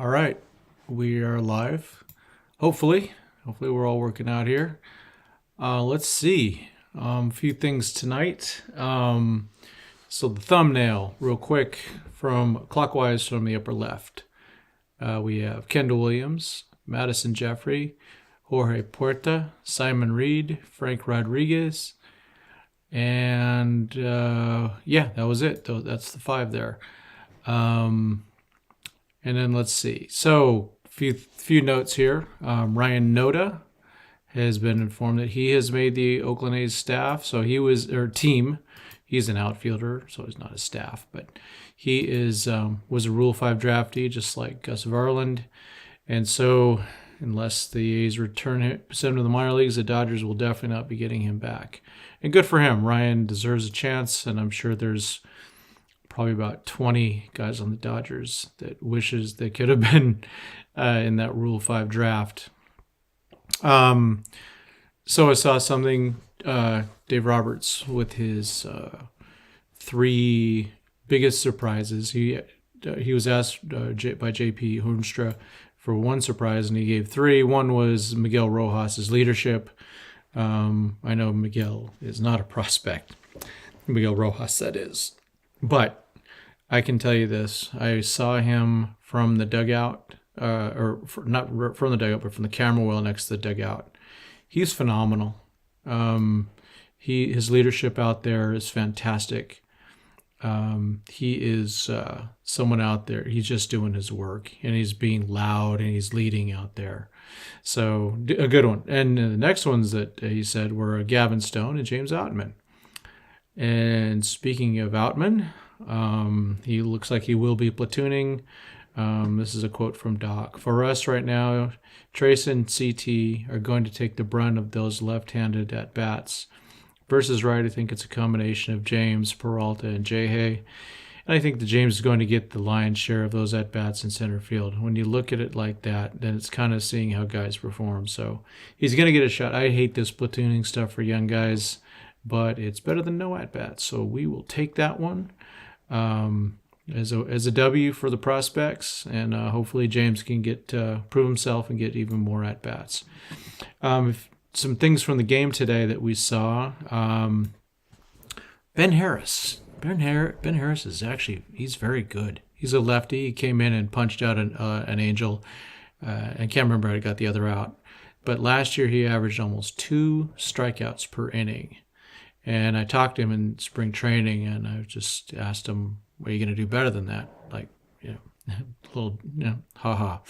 All right, we are live. Hopefully we're all working out here. Let's see. A few things tonight. So the thumbnail, real quick, from clockwise from the upper left. We have Kendall Williams, Madison Jeffrey, Jorge Puerta, Simon Reed, Frank Rodriguez, and yeah, that was it. That's the five there. And then let's see. So, few notes here. Ryan Noda has been informed that he has made the Oakland A's staff. So he was or team. He's an outfielder, so he's not a staff, but he is was a Rule 5 draftee, just like Gus Varland. And so, unless the A's send him to the minor leagues, the Dodgers will definitely not be getting him back. And good for him. Ryan deserves a chance, and I'm sure there's probably about 20 guys on the Dodgers that wishes they could have been in that Rule 5 draft. So I saw something, Dave Roberts, with his three biggest surprises. He was asked by J.P. Hoornstra for one surprise, and he gave three. One was Miguel Rojas' leadership. I know Miguel is not a prospect. Miguel Rojas, that is. But I can tell you this. I saw him from the dugout, not from the dugout, but from the camera well next to the dugout. He's phenomenal. His leadership out there is fantastic. He is someone out there. He's just doing his work, and he's being loud, and he's leading out there. So a good one. And the next ones that he said were Gavin Stone and James Outman. And speaking of Outman, he looks like he will be platooning. This is a quote from Doc. For us right now, Trace and CT are going to take the brunt of those left-handed at-bats. Versus right, I think it's a combination of James, Peralta, and J-Hay. And I think that James is going to get the lion's share of those at-bats in center field. When you look at it like that, then it's kind of seeing how guys perform. So he's going to get a shot. I hate this platooning stuff for young guys, but it's better than no at-bats. So we will take that one as a W for the prospects, and hopefully James can prove himself and get even more at-bats. Some things from the game today that we saw. Ben Harris. Ben Harris is he's very good. He's a lefty. He came in and punched out an angel. I can't remember how he got the other out. But last year he averaged almost 2 strikeouts per inning. And I talked to him in spring training, and I just asked him, "What are you going to do better than that?" Like, a little, ha-ha.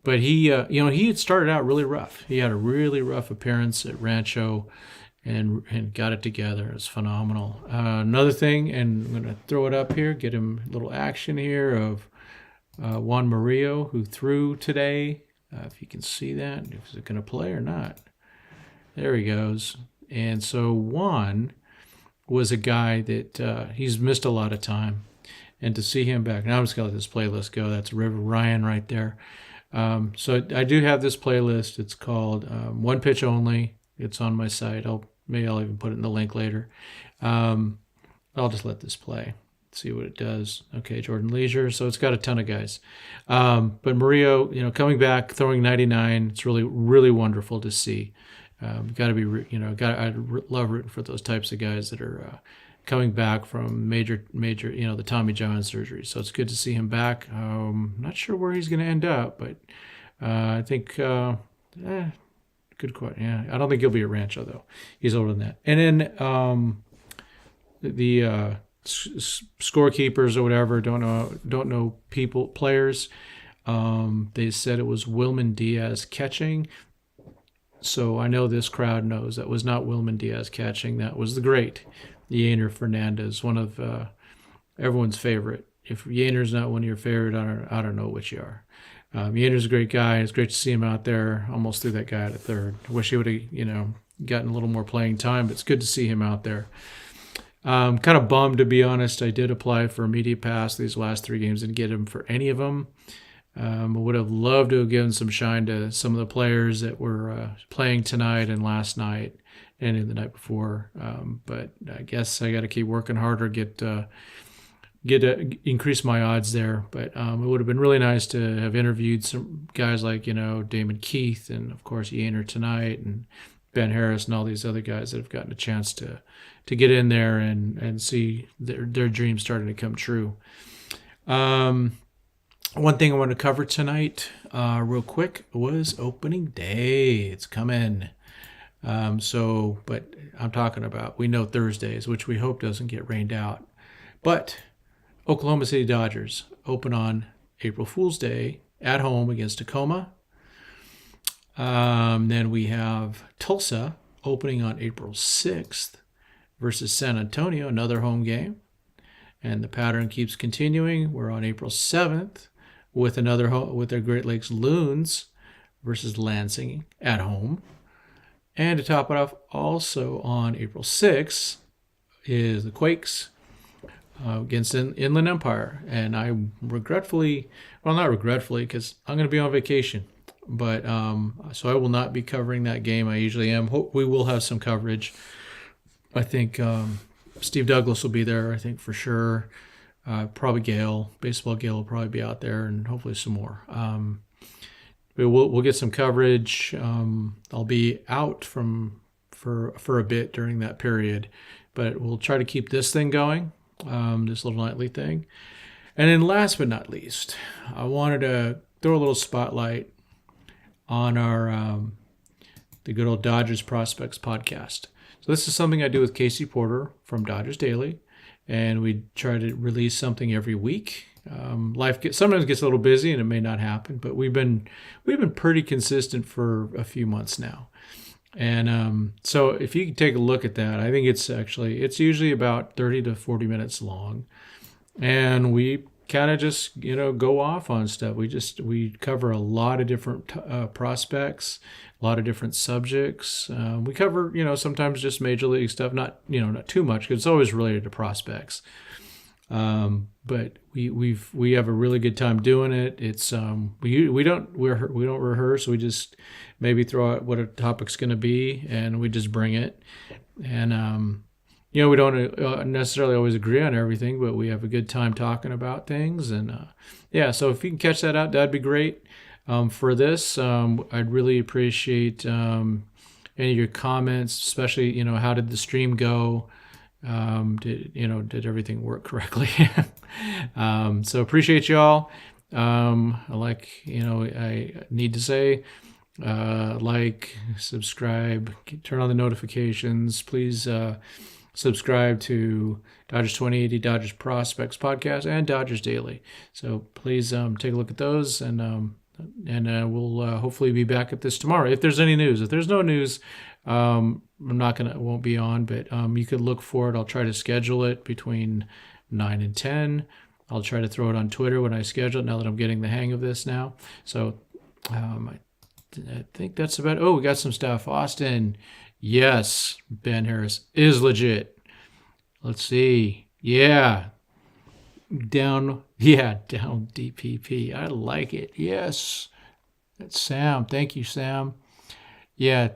But he had started out really rough. He had a really rough appearance at Rancho and got it together. It was phenomenal. Another thing, and I'm going to throw it up here, get him a little action here of Juan Murillo, who threw today. If you can see that, is it going to play or not? There he goes. And so Juan was a guy that he's missed a lot of time. And to see him back, now I'm just going to let this playlist go. That's River Ryan right there. So I do have this playlist. It's called One Pitch Only. It's on my site. Maybe I'll even put it in the link later. I'll just let this play. See what it does. Okay, Jordan Leisure. So it's got a ton of guys. But Murillo, coming back, throwing 99. It's really, really wonderful to see. Got to be, I love rooting for those types of guys that are coming back from major, the Tommy John surgery. So it's good to see him back. Not sure where he's going to end up, but I think, good question. Yeah, I don't think he'll be at Rancho though. He's older than that. And then the scorekeepers or whatever don't know players. They said it was Wilman Diaz catching. So I know this crowd knows that was not Wilman Diaz catching. That was the great Yainer Fernandez, one of everyone's favorite. If Yainer's not one of your favorite, I don't know which you are. Yainer's a great guy. It's great to see him out there. Almost threw that guy out at third. Wish he would have, gotten a little more playing time, but it's good to see him out there. Kind of bummed, to be honest. I did apply for a media pass these last 3 games, didn't get him for any of them. I would have loved to have given some shine to some of the players that were playing tonight and last night and in the night before. But I guess I got to keep working harder, get increase my odds there. But it would have been really nice to have interviewed some guys like Damon Keith and of course Yainer tonight and Ben Harris and all these other guys that have gotten a chance to get in there and see their dreams starting to come true. One thing I want to cover tonight, real quick, was opening day. It's coming. But I'm talking about, we know Thursdays, which we hope doesn't get rained out. But Oklahoma City Dodgers open on April Fool's Day at home against Tacoma. Then we have Tulsa opening on April 6th versus San Antonio, another home game. And the pattern keeps continuing. We're on April 7th with their Great Lakes Loons versus Lansing at home. And to top it off, also on April 6th is the Quakes against Inland Empire. And I not regretfully, because I'm going to be on vacation. But so I will not be covering that game. I usually am. We will have some coverage. I think Steve Douglas will be there, I think, for sure. Probably Gale. Baseball Gale will probably be out there, and hopefully some more. But we'll get some coverage. I'll be out for a bit during that period, but we'll try to keep this thing going, this little nightly thing. And then last but not least, I wanted to throw a little spotlight on our the good old Dodgers Prospects podcast. So this is something I do with Casey Porter from Dodgers Daily, and we try to release something every week. Life sometimes gets a little busy, and it may not happen, but we've been pretty consistent for a few months now. And so if you can take a look at that, I think it's usually about 30 to 40 minutes long, and we kind of just go off on stuff. We cover a lot of different prospects, a lot of different subjects. We cover sometimes just major league stuff, not too much because it's always related to prospects. But we have a really good time doing it. It's we don't rehearse. We just maybe throw out what a topic's going to be, and we just bring it. And we don't necessarily always agree on everything, but we have a good time talking about things. And so if you can catch that out, that'd be great. For this, I'd really appreciate any of your comments, especially how did the stream go? Did everything work correctly? So appreciate y'all. I need to say, subscribe, turn on the notifications. Please subscribe to Dodgers 2080, Dodgers Prospects Podcast, and Dodgers Daily. So please take a look at those, and we'll hopefully be back at this tomorrow if there's any news. If there's no news, won't be on, but you could look for it. I'll try to schedule it between 9 and 10. I'll try to throw it on Twitter when I schedule it, now that I'm getting the hang of this now. So I think that's about it. Oh, we got some stuff. Austin, yes, Ben Harris is legit. Let's see. Yeah. Down DPP. I like it. Yes. That's Sam. Thank you, Sam. Yeah,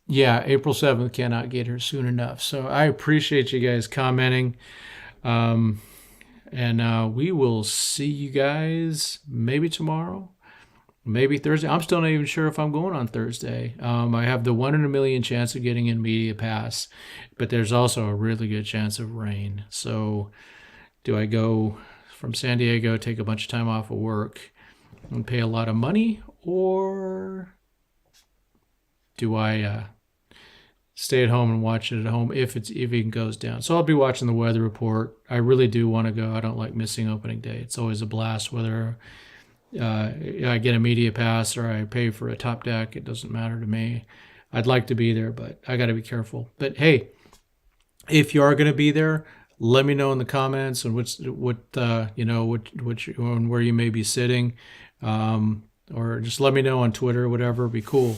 April 7th, cannot get here soon enough. So I appreciate you guys commenting. And we will see you guys maybe tomorrow, maybe Thursday. I'm still not even sure if I'm going on Thursday. I have the 1 in a million chance of getting in media pass, but there's also a really good chance of rain. So do I go from San Diego, take a bunch of time off of work and pay a lot of money, or do I stay at home and watch it at home if it goes down? So I'll be watching the weather report. I really do want to go. I don't like missing opening day. It's always a blast whether I get a media pass or I pay for a top deck. It doesn't matter to me. I'd like to be there, but I got to be careful. But hey, if you are going to be there, let me know in the comments and where you may be sitting, or just let me know on Twitter, whatever. It'd be cool.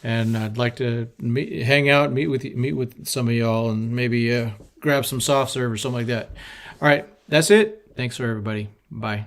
And I'd like to hang out, meet with some of y'all, and maybe grab some soft serve or something like that. All right, that's it. Thanks for everybody. Bye.